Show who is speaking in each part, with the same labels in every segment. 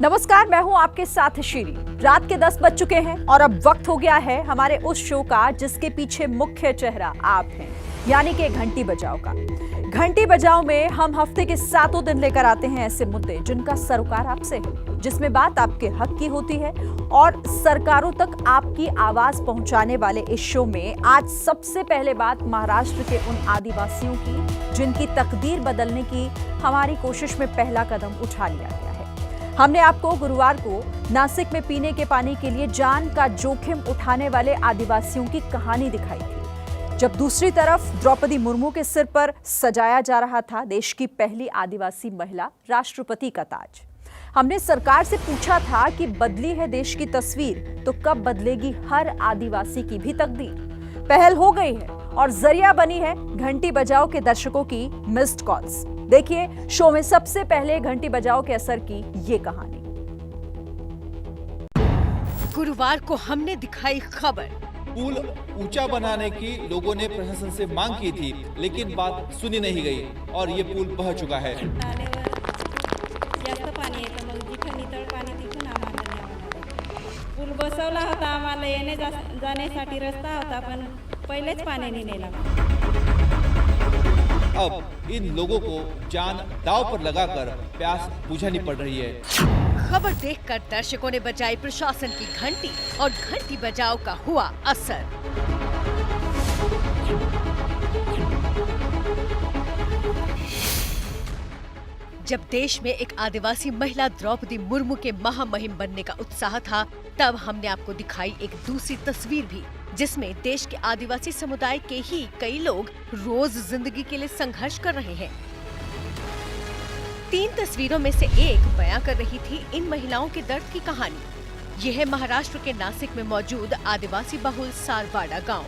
Speaker 1: नमस्कार, मैं हूं आपके साथ शीरी। रात के 10 बज चुके हैं और अब वक्त हो गया है हमारे उस शो का जिसके पीछे मुख्य चेहरा आप हैं, यानी कि घंटी बजाओ का। घंटी बजाओ में हम हफ्ते के 7 दिन लेकर आते हैं ऐसे मुद्दे जिनका सरोकार आपसे है, जिसमें बात आपके हक की होती है और सरकारों तक आपकी आवाज पहुंचाने वाले इस शो में आज सबसे पहले बात महाराष्ट्र के उन आदिवासियों की जिनकी तकदीर बदलने की हमारी कोशिश में पहला कदम उठा लिया गया है। हमने आपको गुरुवार को नासिक में पीने के पानी के लिए जान का जोखिम उठाने वाले आदिवासियों की कहानी दिखाई थी, जब दूसरी तरफ द्रौपदी मुर्मू के सिर पर सजाया जा रहा था देश की पहली आदिवासी महिला राष्ट्रपति का ताज। हमने सरकार से पूछा था कि बदली है देश की तस्वीर तो कब बदलेगी हर आदिवासी की भी तकदीर। पहल हो गई है और जरिया बनी है घंटी बजाओ के दर्शकों की मिस्ड कॉल्स। देखिए शो में सबसे पहले घंटी बजाओ के असर की ये कहानी।
Speaker 2: गुरुवार को हमने दिखाई खबर।
Speaker 3: पुल ऊंचा बनाने की लोगों ने प्रशासन से मांग की थी, लेकिन बात सुनी नहीं गई और ये पुल बह चुका है।
Speaker 4: जास्त पाणी येतं, मग जिथं नितळ पाणी तिथून आम्हाला न्यावं. पूल बसवला होता, आम्हाला येणे जाण्यासाठी रस्ता होता, पण पहिलेच पाण्याने नेला.
Speaker 3: अब इन लोगों को जान दांव पर लगाकर प्यास बुझानी पड़ रही है।
Speaker 2: खबर देखकर दर्शकों ने बजाई प्रशासन की घंटी और घंटी बजाओ का हुआ असर। जब देश में एक आदिवासी महिला द्रौपदी मुर्मू के महामहिम बनने का उत्साह था, तब हमने आपको दिखाई एक दूसरी तस्वीर भी, जिसमें देश के आदिवासी समुदाय के ही कई लोग रोज जिंदगी के लिए संघर्ष कर रहे हैं। 3 तस्वीरों में से एक बयां कर रही थी इन महिलाओं के दर्द की कहानी। यह है महाराष्ट्र के नासिक में मौजूद आदिवासी बहुल सारवाड़ा गांव।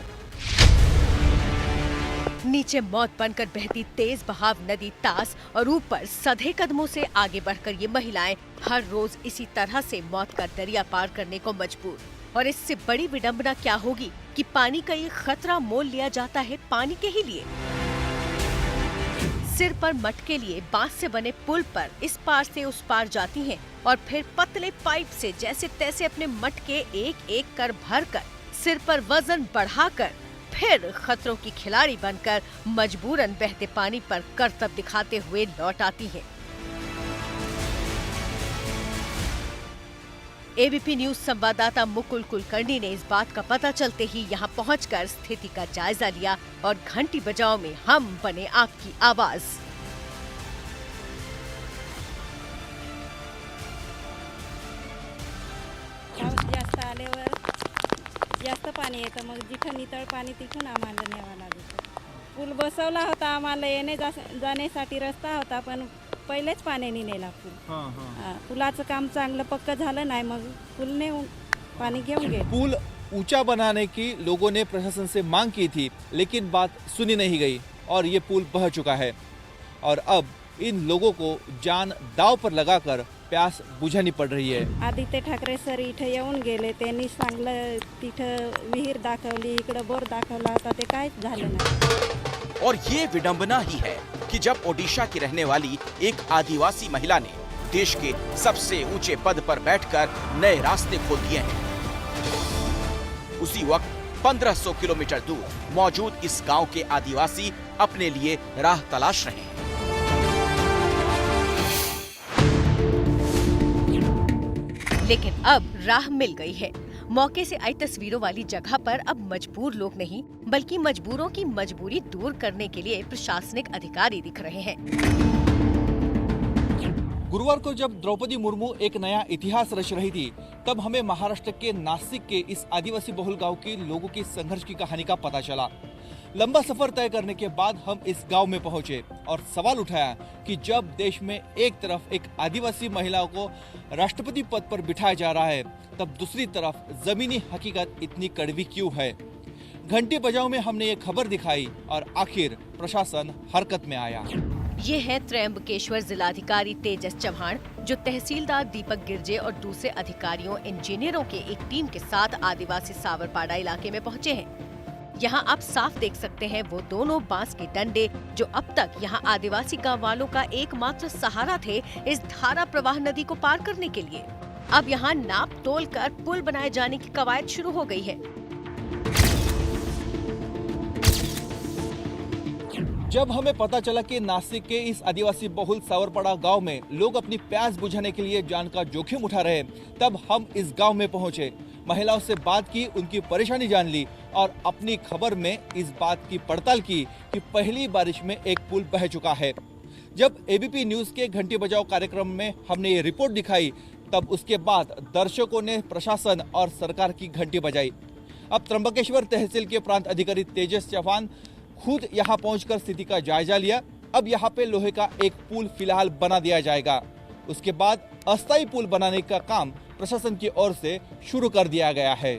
Speaker 2: नीचे मौत बनकर बहती तेज बहाव नदी तास और ऊपर सधे कदमों से आगे बढ़कर ये महिलाएं हर रोज इसी तरह से मौत का दरिया पार करने को मजबूर। और इससे बड़ी विडंबना क्या होगी कि पानी का ये खतरा मोल लिया जाता है पानी के ही लिए। सिर पर मटके लिए बांस से बने पुल पर इस पार से उस पार जाती हैं और फिर पतले पाइप से जैसे तैसे अपने मटके एक एक कर भरकर सिर पर वजन बढ़ाकर फिर खतरों की खिलाड़ी बनकर मजबूरन बहते पानी पर करतब दिखाते हुए लौट आती हैं। एबीपी न्यूज संवाददाता मुकुल कुलकर्णी ने इस बात का पता चलते ही यहां पहुंचकर स्थिति का जायजा लिया और घंटी बजाओ में हम बने आपकी आवाज।
Speaker 4: पाऊस जास्त आल्यावर जास्त पाणी येतं, मग जिथं नितळ पाणी तिथून आम्हाला न्यावं लागतं. पूल बसवला होता, आम्हाला येणे जाण्यासाठी रस्ता होता, पण पहिलेच पाण्याने नेला पूल. पुलाचं काम चांगलं पक्क झालं नाही, मग पुलने पाणी घेऊन गेले.
Speaker 3: पुल ऊंचा बनाने की लोगों ने प्रशासन से मांग की थी, लेकिन बात सुनी नहीं गई और ये पुल बह चुका है और अब इन लोगों को जान दांव पर लगाकर प्यास बुझानी पड़ रही है।
Speaker 4: आदित्य ठाकरे सर इथं येऊन गेले, त्यांनी सांगलं तिथं विहीर दाखवली, इकडं बोर दाखवला होता, ते काहीच झालं नाही।
Speaker 5: और ये विडंबना ही है कि जब ओडिशा की रहने वाली एक आदिवासी महिला ने देश के सबसे ऊंचे पद पर बैठकर नए रास्ते खोल दिए हैं, उसी वक्त 1500 किलोमीटर दूर मौजूद इस गांव के आदिवासी अपने लिए राह तलाश रहे हैं।
Speaker 2: लेकिन अब राह मिल गई है। मौके से आई तस्वीरों वाली जगह पर अब मजबूर लोग नहीं, बल्कि मजबूरों की मजबूरी दूर करने के लिए प्रशासनिक अधिकारी दिख रहे हैं।
Speaker 3: गुरुवार को जब द्रौपदी मुर्मू एक नया इतिहास रच रही थी, तब हमें महाराष्ट्र के नासिक के इस आदिवासी बहुल गांव के लोगों की संघर्ष की कहानी का पता चला। लंबा सफर तय करने के बाद हम इस गांव में पहुंचे और सवाल उठाया कि जब देश में एक तरफ एक आदिवासी महिलाओं को राष्ट्रपति पद पर बिठाया जा रहा है, तब दूसरी तरफ जमीनी हकीकत इतनी कड़वी क्यों है। घंटी बजाओ में हमने ये खबर दिखाई और आखिर प्रशासन हरकत में आया।
Speaker 2: ये है त्र्यंबकेश्वर जिलाधिकारी तेजस चौहान, जो तहसीलदार दीपक गिरजे और दूसरे अधिकारियों इंजीनियरों के एक टीम के साथ आदिवासी सावरपाड़ा इलाके में पहुंचे हैं। यहाँ आप साफ देख सकते हैं वो दोनों बांस के डंडे जो अब तक यहाँ आदिवासी गांव वालों का एकमात्र सहारा थे इस धारा प्रवाह नदी को पार करने के लिए। अब यहाँ नाप तोल कर पुल बनाए जाने की कवायद शुरू हो गई है।
Speaker 3: जब हमें पता चला कि नासिक के इस आदिवासी बहुल सावरपाड़ा गांव में लोग अपनी प्यास बुझाने के लिए जान का जोखिम उठा रहे हैं, तब हम इस गांव में पहुंचे, महिलाओं से बात की, उनकी परेशानी जान ली और अपनी खबर में इस बात की पड़ताल की कि पहली बारिश में एक पुल बह चुका है। जब एबीपी न्यूज के घंटी बजाओ कार्यक्रम में हमने ये रिपोर्ट दिखाई, तब उसके बाद दर्शकों ने प्रशासन और सरकार की घंटी बजाई। अब त्र्यंबकेश्वर तहसील के प्रांत अधिकारी तेजस चौहान खुद यहां पहुंचकर स्थिति का जायजा लिया। अब यहां पे लोहे का एक पुल फिलहाल बना दिया जाएगा। उसके बाद अस्थायी पुल बनाने का काम प्रशासन की ओर से शुरू कर दिया गया है।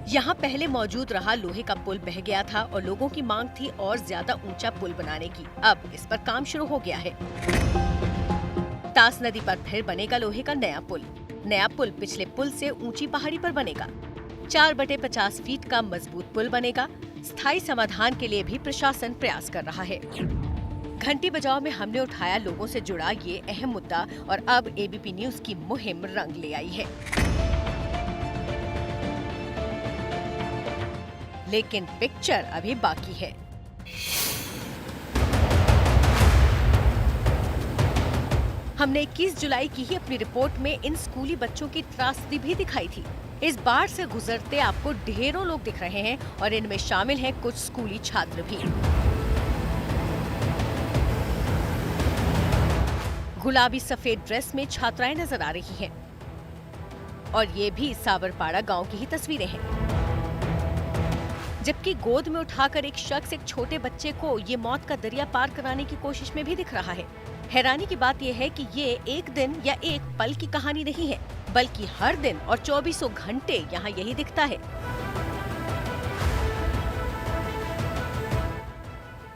Speaker 2: यहाँ पहले मौजूद रहा लोहे का पुल बह गया था और लोगों की मांग थी और ज्यादा ऊंचा पुल बनाने की। अब इस पर काम शुरू हो गया है। तास नदी पर फिर बनेगा लोहे का नया पुल। नया पुल पिछले पुल से ऊंची पहाड़ी पर बनेगा। 4/50 फीट का मजबूत पुल बनेगा। स्थायी समाधान के लिए भी प्रशासन प्रयास कर रहा है। घंटी बजाओ में हमने उठाया लोगों से जुड़ा ये अहम मुद्दा और अब एबीपी न्यूज की मुहिम रंग ले आई है। लेकिन पिक्चर अभी बाकी है। हमने 21 जुलाई की ही अपनी रिपोर्ट में इन स्कूली बच्चों की त्रासदी भी दिखाई थी। इस बाढ़ से गुजरते आपको ढेरों लोग दिख रहे हैं और इनमें शामिल हैं कुछ स्कूली छात्र भी। गुलाबी सफेद ड्रेस में छात्राएं नजर आ रही हैं और ये भी सावरपाड़ा गांव की ही तस्वीरें हैं। जबकि गोद में उठाकर एक शख्स एक छोटे बच्चे को ये मौत का दरिया पार कराने की कोशिश में भी दिख रहा है। हैरानी की बात यह है कि ये एक दिन या एक पल की कहानी नहीं है, बल्कि हर दिन और 24 घंटे यहाँ यही दिखता है।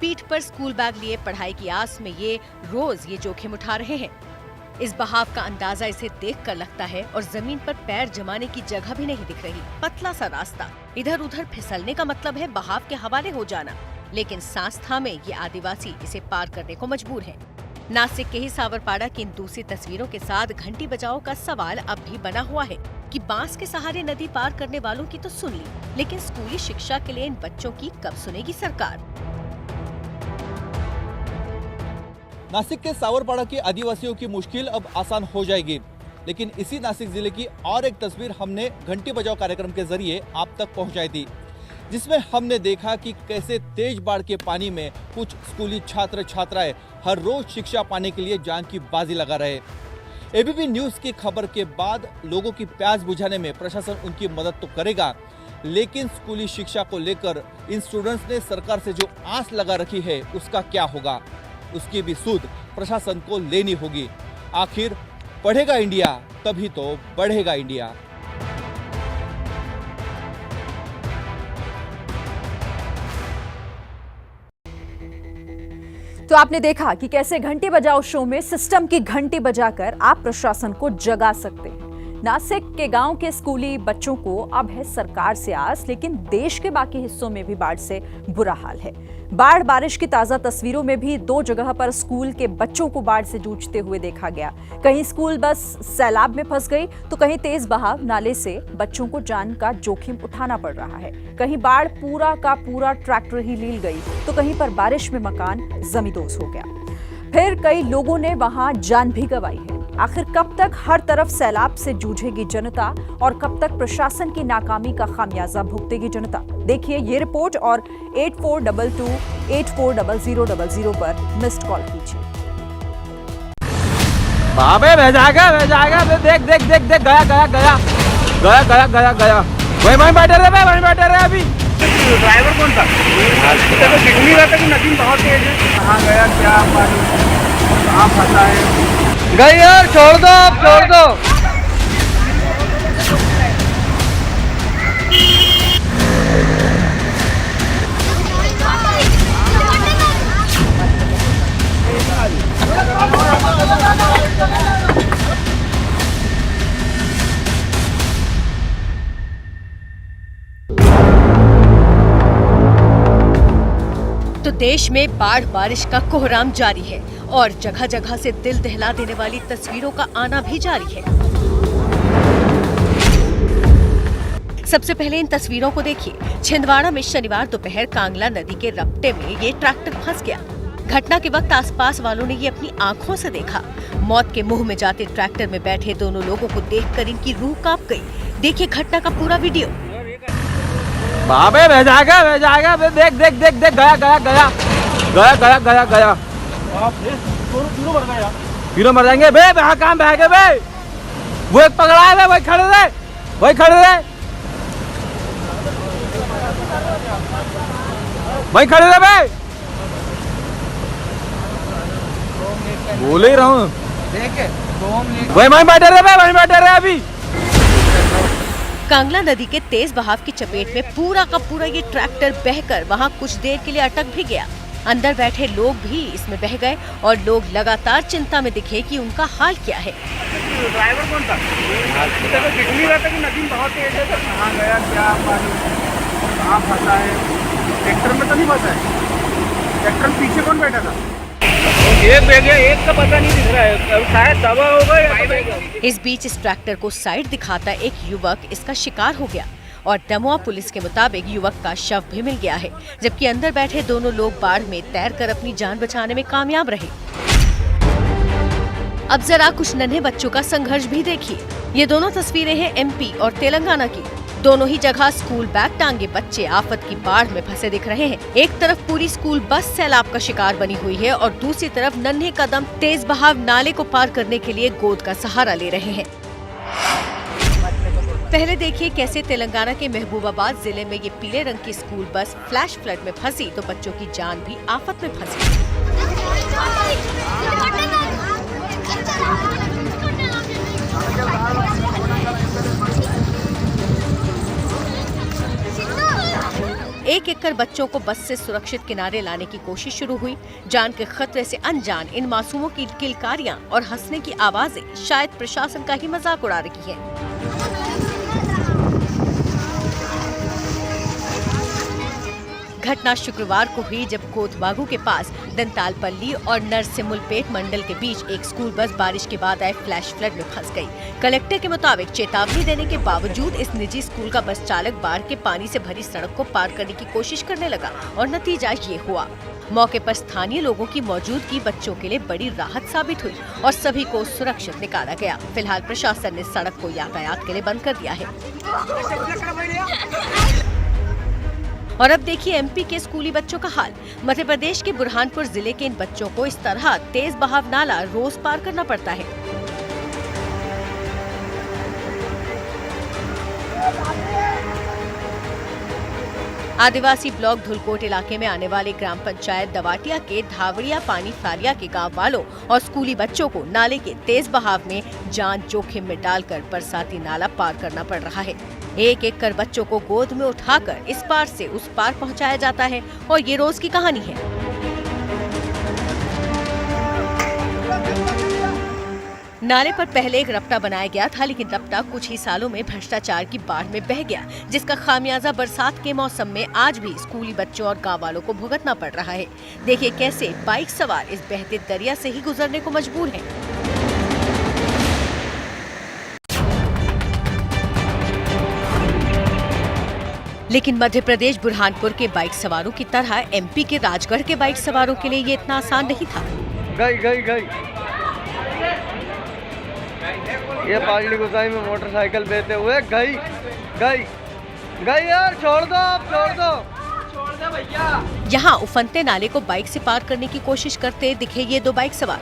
Speaker 2: पीठ पर स्कूल बैग लिए पढ़ाई की आस में ये रोज ये जोखिम उठा रहे हैं। इस बहाव का अंदाजा इसे देखकर लगता है और जमीन पर पैर जमाने की जगह भी नहीं दिख रही। पतला सा रास्ता, इधर उधर फिसलने का मतलब है बहाव के हवाले हो जाना। लेकिन सांस थामे ये आदिवासी इसे पार करने को मजबूर है। नासिक के ही सावरपाड़ा की इन दूसरी तस्वीरों के साथ घंटी बजाओ का सवाल अब भी बना हुआ है कि बांस के सहारे नदी पार करने वालों की तो सुन ली, लेकिन स्कूली शिक्षा के लिए इन बच्चों की कब सुनेगी सरकार।
Speaker 3: नासिक के सावरपाड़ा के आदिवासियों की मुश्किल अब आसान हो जाएगी। लेकिन इसी नासिक जिले की और एक तस्वीर हमने घंटी बजाओ कार्यक्रम के जरिए आप तक पहुंचाई थी, जिसमें हमने देखा कि कैसे तेज बाढ़ के पानी में कुछ स्कूली छात्र छात्राएं हर रोज शिक्षा पाने के लिए जान की बाजी लगा रहे। एबीपी न्यूज की खबर के बाद लोगों की प्यास बुझाने में प्रशासन उनकी मदद तो करेगा, लेकिन स्कूली शिक्षा को लेकर इन स्टूडेंट्स ने सरकार से जो आस लगा रखी है उसका क्या होगा, उसकी भी सूद प्रशासन को लेनी होगी। आखिर पढ़ेगा इंडिया तभी तो बढ़ेगा इंडिया।
Speaker 1: तो आपने देखा कि कैसे घंटी बजाओ शो में सिस्टम की घंटी बजाकर आप प्रशासन को जगा सकते हैं। नासिक के गांव के स्कूली बच्चों को अब है सरकार से आस, लेकिन देश के बाकी हिस्सों में भी बाढ़ से बुरा हाल है। बाढ़ बारिश की ताजा तस्वीरों में भी 2 जगह पर स्कूल के बच्चों को बाढ़ से जूझते हुए देखा गया। कहीं स्कूल बस सैलाब में फंस गई तो कहीं तेज बहाव नाले से बच्चों को जान का जोखिम उठाना पड़ रहा है। कहीं बाढ़ पूरा का पूरा ट्रैक्टर ही लील गई तो कहीं पर बारिश में मकान जमींदोज हो गया। फिर कई लोगों ने वहां जान भी गंवाई है। आखिर कब तक हर तरफ सैलाब से जूझेगी जनता और कब तक प्रशासन की नाकामी का खामियाजा भुगतेगी जनता? देखिए ये रिपोर्ट और 8422 840000 पर मिस्ड कॉल कीजिए।
Speaker 6: बाबे भेजा गया देख देख देख देख गया वहीं बैठे रहे अभी।
Speaker 7: ड्राइवर कौन था? तो दिख नहीं रहा था कि नदी बहुत तेज है। कहाँ गया क्या मालूम, कहाँ फंसा है?
Speaker 6: गई यार, छोड़ दो आप, छोड़ दो।
Speaker 2: देश में बाढ़ बारिश का कोहराम जारी है और जगह जगह से दिल दहला देने वाली तस्वीरों का आना भी जारी है। सबसे पहले इन तस्वीरों को देखिए। छिंदवाड़ा में शनिवार दोपहर कांगला नदी के रपटे में ये ट्रैक्टर फंस गया। घटना के वक्त आसपास वालों ने ये अपनी आंखों से देखा। मौत के मुंह में जाते ट्रैक्टर में बैठे दोनों लोगों को देखकर इनकी रूह कांप गई। देखिए घटना का पूरा वीडियो।
Speaker 6: बाबे बह जाएगा देख देख देख देख गया गया गया गया गया गया गया तीनों मर जाएंगे बे। कहाँ बह गए बे? वो एक पकड़ा है, वही खड़े रहे वही खड़े रहे बे। बोल ही रहा हूँ वही बैठे रहे अभी।
Speaker 2: कांगला नदी के तेज बहाव की चपेट में पूरा का पूरा ये ट्रैक्टर बहकर वहां कुछ देर के लिए अटक भी गया। अंदर बैठे लोग भी इसमें बह गए और लोग लगातार चिंता में दिखे कि उनका हाल क्या है।
Speaker 7: ड्राइवर कौन था? दिख नहीं रहा था कि नदी बहुत तेज है, कहाँ गया क्या मालूम, कहाँ फंसा है। ट्रैक्टर में तो नहीं फंसा है। ट्रैक्टर में पीछे कौन बैठा था? एक बह गया, एक का पता नहीं दिख रहा है, शायद दबा होगा या
Speaker 2: इस बीच इस ट्रैक्टर को साइड दिखाता एक युवक इसका शिकार हो गया और दमोह पुलिस के मुताबिक युवक का शव भी मिल गया है, जबकि अंदर बैठे दोनों लोग बाढ़ में तैरकर अपनी जान बचाने में कामयाब रहे। अब जरा कुछ नन्हे बच्चों का संघर्ष भी देखिए। ये दोनों तस्वीरें हैं एमपी और तेलंगाना की। दोनों ही जगह स्कूल बैग टांगे बच्चे आफत की बाढ़ में फंसे दिख रहे हैं। एक तरफ पूरी स्कूल बस सैलाब का शिकार बनी हुई है और दूसरी तरफ नन्हे कदम तेज बहाव नाले को पार करने के लिए गोद का सहारा ले रहे हैं। पहले देखिए कैसे तेलंगाना के महबूबाबाद जिले में ये पीले रंग की स्कूल बस फ्लैश फ्लड में फंसी तो बच्चों की जान भी आफत में फंसी। एक एक कर बच्चों को बस से सुरक्षित किनारे लाने की कोशिश शुरू हुई। जान के खतरे से अनजान इन मासूमों की किलकारियां और हंसने की आवाजें शायद प्रशासन का ही मजाक उड़ा रही है। घटना शुक्रवार को हुई जब कोतबागू के पास दंतालपल्ली और नरसिमुलपेट मंडल के बीच एक स्कूल बस बारिश के बाद आए फ्लैश फ्लड में फंस गई। कलेक्टर के मुताबिक चेतावनी देने के बावजूद इस निजी स्कूल का बस चालक बाढ़ के पानी से भरी सड़क को पार करने की कोशिश करने लगा और नतीजा ये हुआ। मौके पर स्थानीय लोगों की मौजूदगी बच्चों के लिए बड़ी राहत साबित हुई और सभी को सुरक्षित निकाला गया। फिलहाल प्रशासन ने सड़क को यातायात के लिए बंद कर दिया है। और अब देखिए एमपी के स्कूली बच्चों का हाल। मध्य प्रदेश के बुरहानपुर जिले के इन बच्चों को इस तरह तेज बहाव नाला रोज पार करना पड़ता है। आदिवासी ब्लॉक धुलकोट इलाके में आने वाले ग्राम पंचायत दवाटिया के धावड़िया पानी फारिया के गांव वालों और स्कूली बच्चों को नाले के तेज बहाव में जान जोखिम में डालकर बरसाती नाला पार करना पड़ रहा है। एक एक कर बच्चों को गोद में उठाकर इस पार से उस पार पहुंचाया जाता है और ये रोज की कहानी है। नाले पर पहले एक रपटा बनाया गया था, लेकिन रपटा कुछ ही सालों में भ्रष्टाचार की बाढ़ में बह गया, जिसका खामियाजा बरसात के मौसम में आज भी स्कूली बच्चों और गांव वालों को भुगतना पड़ रहा है। देखिए कैसे बाइक सवार इस बहते दरिया से ही गुजरने को मजबूर हैं। लेकिन मध्य प्रदेश बुरहानपुर के बाइक सवारों की तरह एमपी के राजगढ़ के बाइक सवारों के लिए ये इतना आसान नहीं था।
Speaker 6: गई ये पागली गुसाई में मोटरसाइकिल बेचते हुए गई यार, छोड़ दो भैया।
Speaker 2: यहाँ उफनते नाले को बाइक से पार करने की कोशिश करते दिखे ये दो बाइक सवार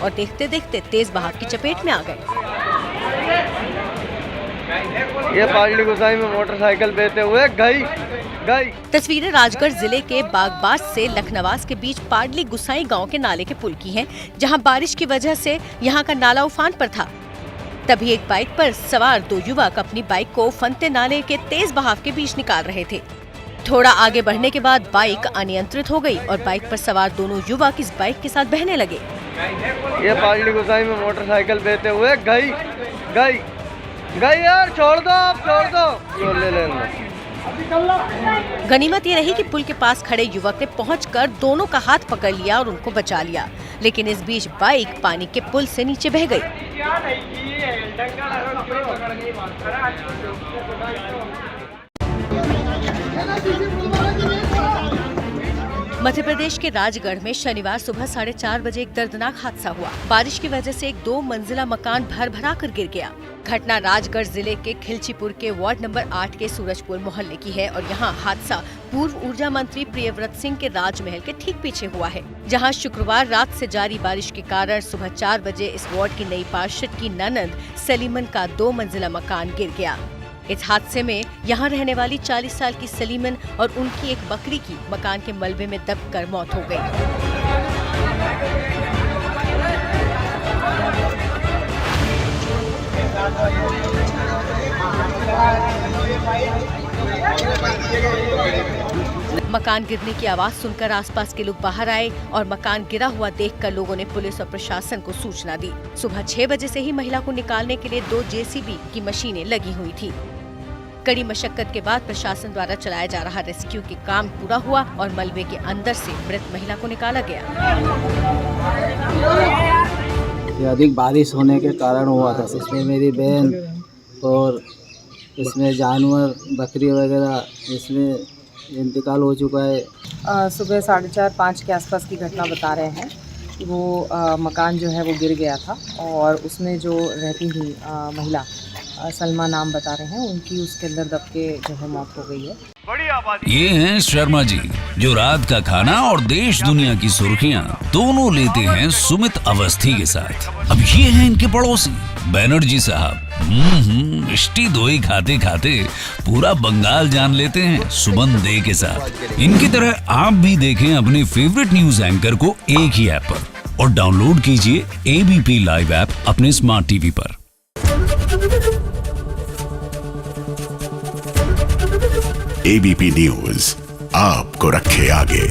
Speaker 2: और देखते देखते तेज बहाव की चपेट में आ गए।
Speaker 6: ये पागली गुसाई में मोटरसाइकिल बेचते हुए गई।
Speaker 2: तस्वीरें राजगढ़ जिले के बागबाज से लखनवास के बीच पाडली गुसाई गांव के नाले के पुल की हैं, जहां बारिश की वजह से यहां का नाला उफान पर था। तभी एक बाइक पर सवार दो युवक अपनी बाइक को उफनते नाले के तेज बहाव के बीच निकाल रहे थे। थोड़ा आगे बढ़ने के बाद बाइक अनियंत्रित हो गई और बाइक पर सवार दोनों युवक इस बाइक के साथ बहने लगे।
Speaker 6: ये पागली गुसाई में मोटरसाइकिल बेचते हुए गई यार, छोड़ दो ले लेना।
Speaker 2: गनीमत ये रही कि पुल के पास खड़े युवक ने पहुंचकर दोनों का हाथ पकड़ लिया और उनको बचा लिया, लेकिन इस बीच बाइक पानी के पुल से नीचे बह गई। मध्य प्रदेश के राजगढ़ में शनिवार सुबह 4:30 बजे एक दर्दनाक हादसा हुआ। बारिश की वजह से एक 2 मंजिला मकान भर कर गिर गया। घटना राजगढ़ जिले के खिलचीपुर के वार्ड नंबर 8 के सूरजपुर मोहल्ले की है और यहाँ हादसा पूर्व ऊर्जा मंत्री प्रियव्रत सिंह के राजमहल के ठीक पीछे हुआ है, जहाँ शुक्रवार रात से जारी बारिश के कारण सुबह 4 बजे इस वार्ड की नई पार्षद की ननद सलीमन का 2 मंजिला मकान गिर गया। इस हादसे में यहाँ रहने वाली 40 साल की सलीमन और उनकी एक बकरी की मकान के मलबे में दबकर मौत हो गई। मकान गिरने की आवाज सुनकर आसपास के लोग बाहर आए और मकान गिरा हुआ देखकर लोगों ने पुलिस और प्रशासन को सूचना दी। सुबह 6 बजे से ही महिला को निकालने के लिए 2 जेसीबी की मशीनें लगी हुई थी। कड़ी मशक्कत के बाद प्रशासन द्वारा चलाया जा रहा रेस्क्यू के काम पूरा हुआ और मलबे के अंदर से मृत महिला को निकाला गया।
Speaker 8: ये अधिक बारिश होने के कारण हुआ था। इसमें मेरी बहन और इसमें जानवर बकरी वगैरह इसमें इंतकाल हो चुका है।
Speaker 9: सुबह 4:30-5 के आसपास की घटना बता रहे हैं कि वो मकान जो है वो गिर गया था और उसमें जो रहती थी महिला सलमा नाम बता रहे हैं, उनकी उसके अंदर दब के जो है मौत हो गई है।
Speaker 10: ये हैं शर्मा जी, जो रात का खाना और देश दुनिया की सुर्खियां दोनों लेते हैं सुमित अवस्थी के साथ। अब ये हैं इनके पड़ोसी बैनर्जी साहब। मिष्टी दोई खाते खाते पूरा बंगाल जान लेते हैं सुमन दे के साथ। इनकी तरह आप भी देखें अपने फेवरेट न्यूज एंकर को एक ही ऐप पर और डाउनलोड कीजिए ABP लाइव ऐप अपने स्मार्ट टीवी पर।
Speaker 11: ABP न्यूज आपको रखे आगे।